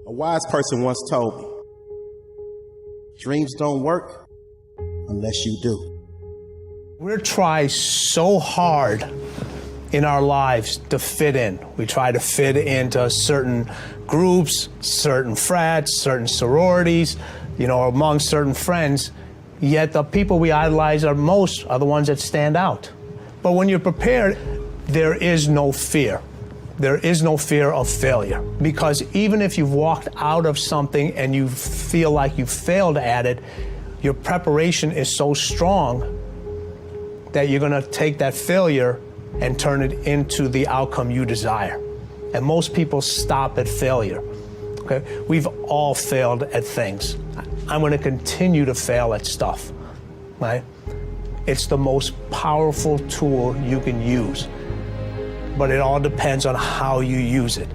A wise person once told me, dreams don't work unless you do. We try so hard in our lives to fit in. We try to fit into certain groups, certain frats, certain sororities, among certain friends, yet the people we idolize most are the ones that stand out. But when you're prepared, there is no fear. There is no fear of failure, because even if you've walked out of something and you feel like you failed at it, your preparation is so strong that you're going to take that failure and turn it into the outcome you desire. And most people stop at failure. Okay? We've all failed at things. I'm going to continue to fail at stuff. Right? It's the most powerful tool you can use. But it all depends on how you use it.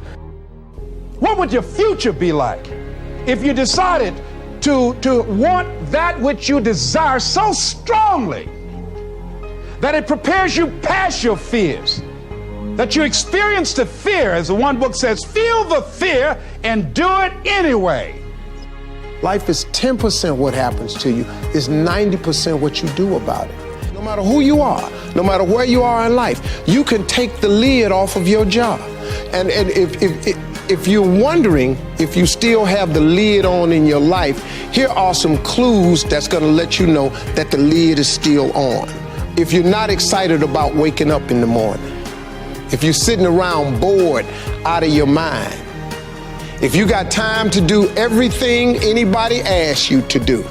What would your future be like if you decided to want that which you desire so strongly that it prepares you past your fears, that you experience the fear, as the one book says, feel the fear and do it anyway? Life is 10% what happens to you, is 90% what you do about it. No matter who you are, no matter where you are in life, you can take the lid off of your job. And if you're wondering if you still have the lid on in your life, here are some clues that's going to let you know that the lid is still on. If you're not excited about waking up in the morning, if you're sitting around bored out of your mind, if you got time to do everything anybody asks you to do,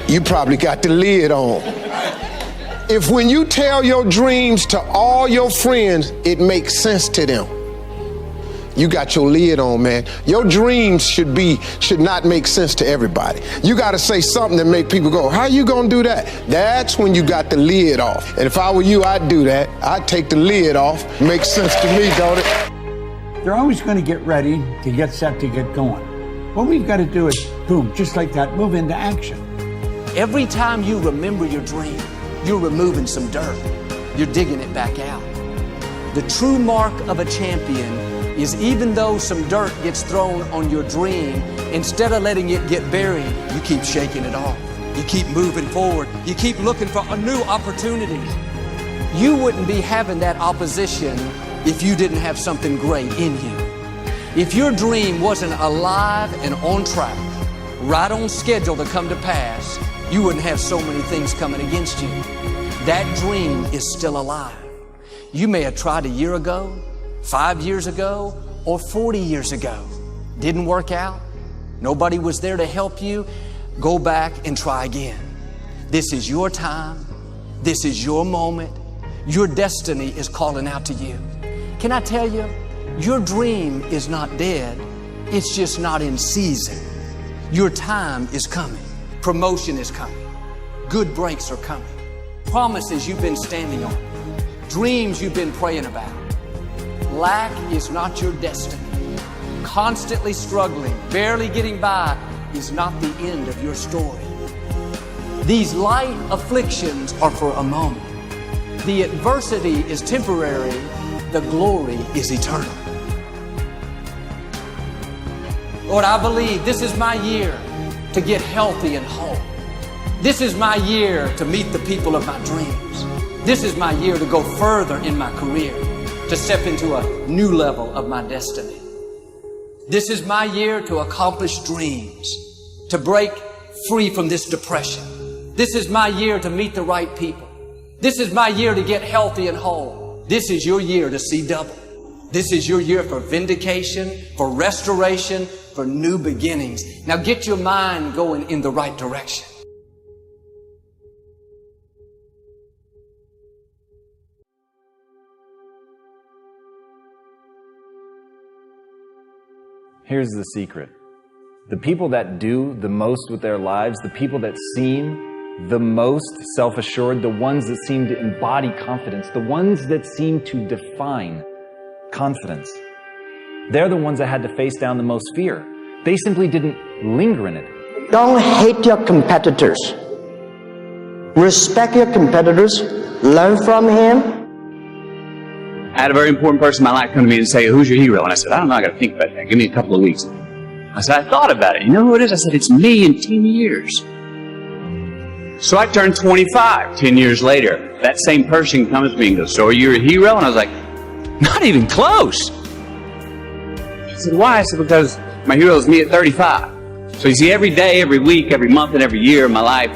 you probably got the lid on. If when you tell your dreams to all your friends, it makes sense to them, you got your lid on, man. Your dreams should not make sense to everybody. You got to say something that make people go, how you gonna do that? That's when you got the lid off. And if I were you, I'd do that. I'd take the lid off. Makes sense to me, don't it? They're always going to get ready to get set to get going. What we've got to do is, boom, just like that, move into action. Every time you remember your dream, you're removing some dirt. You're digging it back out. The true mark of a champion is, even though some dirt gets thrown on your dream, instead of letting it get buried, you keep shaking it off. You keep moving forward. You keep looking for a new opportunity. You wouldn't be having that opposition if you didn't have something great in you. If your dream wasn't alive and on track, right on schedule to come to pass, you wouldn't have so many things coming against you. That dream is still alive. You may have tried a year ago, 5 years ago, or 40 years ago. Didn't work out. Nobody was there to help you. Go back and try again. This is your time. This is your moment. Your destiny is calling out to you. Can I tell you, your dream is not dead. It's just not in season. Your time is coming. Promotion is coming. Good breaks are coming. Promises you've been standing on. Dreams you've been praying about. Lack is not your destiny. Constantly struggling, barely getting by is not the end of your story. These light afflictions are for a moment. The adversity is temporary. The glory is eternal. Lord, I believe this is my year to get healthy and whole. This is my year to meet the people of my dreams. This is my year to go further in my career, to step into a new level of my destiny. This is my year to accomplish dreams, to break free from this depression. This is my year to meet the right people. This is my year to get healthy and whole. This is your year to see double. This is your year for vindication, for restoration, for new beginnings. Now get your mind going in the right direction. Here's the secret. The people that do the most with their lives, the people that seem the most self-assured, the ones that seem to embody confidence, the ones that seem to define confidence, they're the ones that had to face down the most fear. They simply didn't linger in it. Don't hate your competitors. Respect your competitors. Learn from him. I had a very important person in my life come to me and say, who's your hero? And I said, I don't know, I got to think about that. Give me a couple of weeks. I said, I thought about it. You know who it is? I said, it's me in 10 years. So I turned 25 10 years later. That same person comes to me and goes, so are you a hero? And I was like, not even close. He said, why? I said, because my hero is me at 35. So you see, every day, every week, every month, and every year of my life,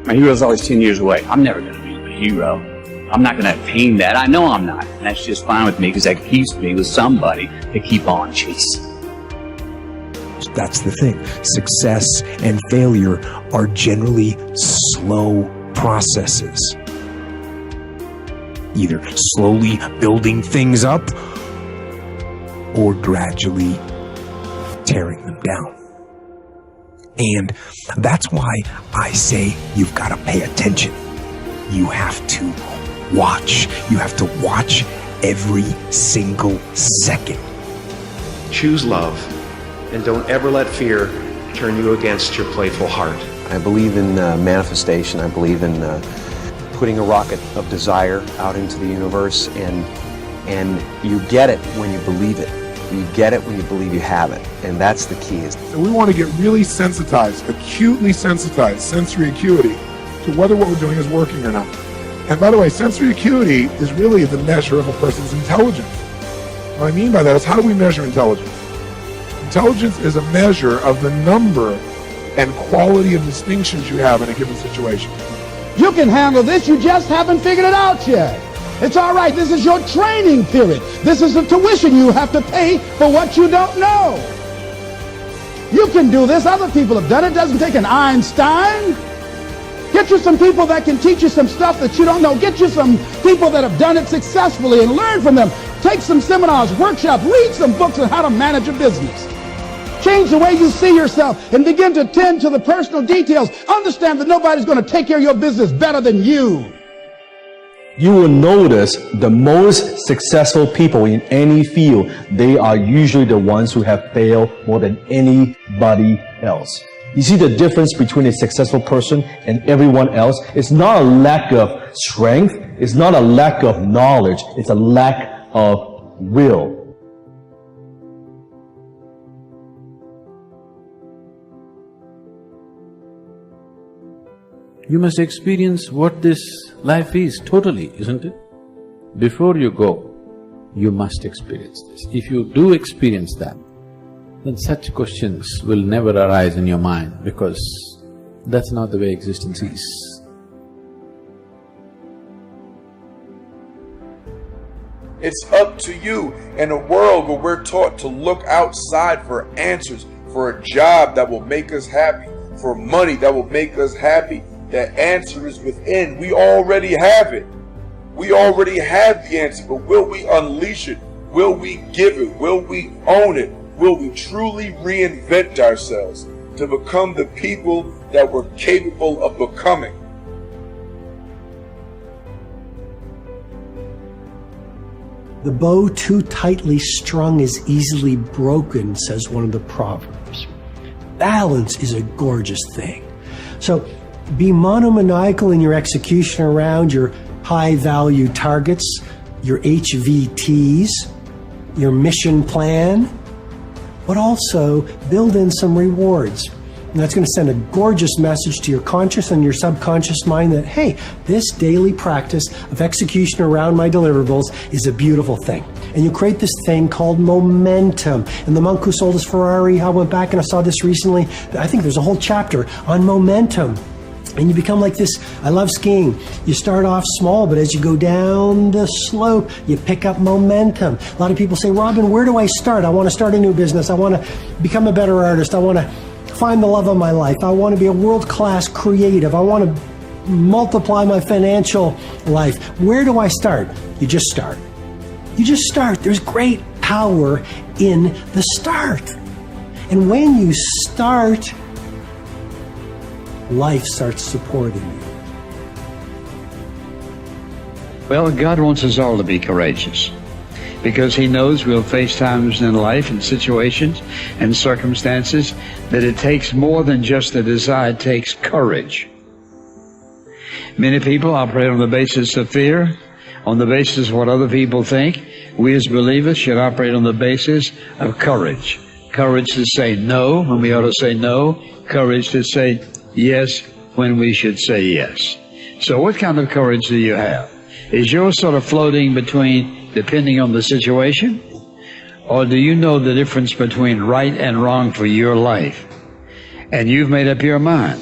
my hero is always 10 years away. I'm never going to be a hero. I'm not going to attain that. I know I'm not. And that's just fine with me because that keeps me with somebody to keep on chasing. That's the thing. Success and failure are generally slow processes. Either slowly building things up or gradually tearing them down. And that's why I say you've got to pay attention. You have to watch. You have to watch every single second. Choose love, and don't ever let fear turn you against your playful heart. I believe in manifestation. I believe in putting a rocket of desire out into the universe, and you get it when you believe it. You get it when you believe you have it, and that's the key. So we want to get really sensitized, acutely sensitized, sensory acuity, to whether what we're doing is working or not. And by the way, sensory acuity is really the measure of a person's intelligence. What I mean by that is, how do we measure intelligence? Intelligence is a measure of the number and quality of distinctions you have in a given situation. You can handle this, you just haven't figured it out yet. It's all right, this is your training period. This is the tuition you have to pay for what you don't know. You can do this, other people have done it. It doesn't take an Einstein. Get you some people that can teach you some stuff that you don't know. Get you some people that have done it successfully and learn from them. Take some seminars, workshops, read some books on how to manage a business. Change the way you see yourself and begin to tend to the personal details. Understand that nobody's going to take care of your business better than you. You will notice the most successful people in any field, they are usually the ones who have failed more than anybody else. You see the difference between a successful person and everyone else? It's not a lack of strength. It's not a lack of knowledge. It's a lack of will. You must experience what this life is totally, isn't it? Before you go, you must experience this. If you do experience that, then such questions will never arise in your mind, because that's not the way existence is. It's up to you in a world where we're taught to look outside for answers, for a job that will make us happy, for money that will make us happy. The answer is within. We already have it. We already have the answer, but will we unleash it? Will we give it? Will we own it? Will we truly reinvent ourselves to become the people that we're capable of becoming? The bow too tightly strung is easily broken, says one of the Proverbs. Balance is a gorgeous thing. So be monomaniacal in your execution around your high-value targets, your HVTs, your mission plan, but also build in some rewards. And that's going to send a gorgeous message to your conscious and your subconscious mind that, hey, this daily practice of execution around my deliverables is a beautiful thing. And you create this thing called momentum. And the monk who sold his Ferrari, I went back and I saw this recently. I think there's a whole chapter on momentum. And you become like this. I love skiing. You start off small, but as you go down the slope, you pick up momentum. A lot of people say, Robin, where do I start? I want to start a new business. I want to become a better artist. I want to find the love of my life. I want to be a world-class creative. I want to multiply my financial life. Where do I start? You just start. You just start. There's great power in the start. And when you start, life starts supporting you. Well, God wants us all to be courageous, because He knows we'll face times in life and situations and circumstances that it takes more than just a desire, it takes courage. Many people operate on the basis of fear, on the basis of what other people think. We as believers should operate on the basis of courage. Courage to say no when we ought to say no. Courage to say yes when we should say yes. So what kind of courage do you have? Is yours sort of floating between, depending on the situation? Or do you know the difference between right and wrong for your life? And you've made up your mind.